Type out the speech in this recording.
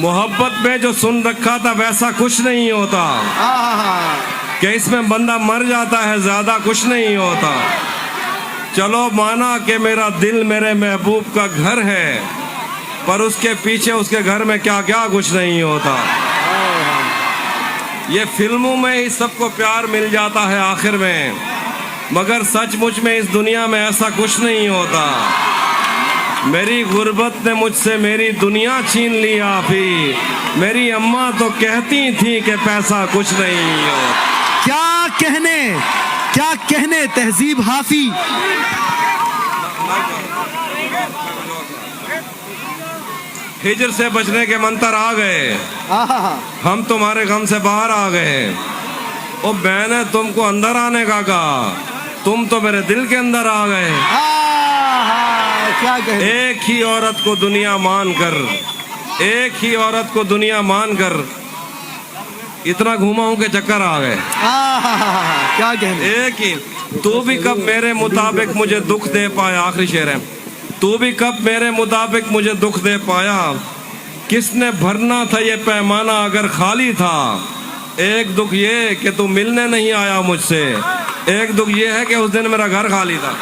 मोहब्बत में जो सुन रखा था वैसा कुछ नहीं होता, कि इसमें बंदा मर जाता है, ज्यादा कुछ नहीं होता। चलो माना कि मेरा दिल मेरे महबूब का घर है, पर उसके पीछे उसके घर में क्या क्या कुछ नहीं होता। ये फिल्मों में ही सबको प्यार मिल जाता है आखिर में, मगर सचमुच में इस दुनिया में ऐसा कुछ नहीं होता। मेरी गुर्बत ने मुझसे मेरी दुनिया छीन ली आफी, मेरी अम्मा तो कहती थी कि पैसा कुछ नहीं होता। क्या कहने तहजीब हाफी। हिजर से बचने के मंत्र आ गए, हम तुम्हारे गम से बाहर आ गए। ओ मैंने तुमको अंदर आने का कहा, तुम तो मेरे दिल के अंदर आ गए। क्या कहने। एक ही औरत को दुनिया मानकर, एक ही औरत को दुनिया मानकर इतना घुमा हूं के चक्कर आ गए। क्या कहने। एक ही। तू भी कब मेरे मुताबिक मुझे दुख दे पाया, आखिरी शेर है। तू भी कब मेरे मुताबिक मुझे दुख दे पाया, किसने भरना था ये पैमाना अगर खाली था। एक दुख ये कि तू मिलने नहीं आया मुझसे, एक दुख ये है कि उस दिन मेरा घर खाली था।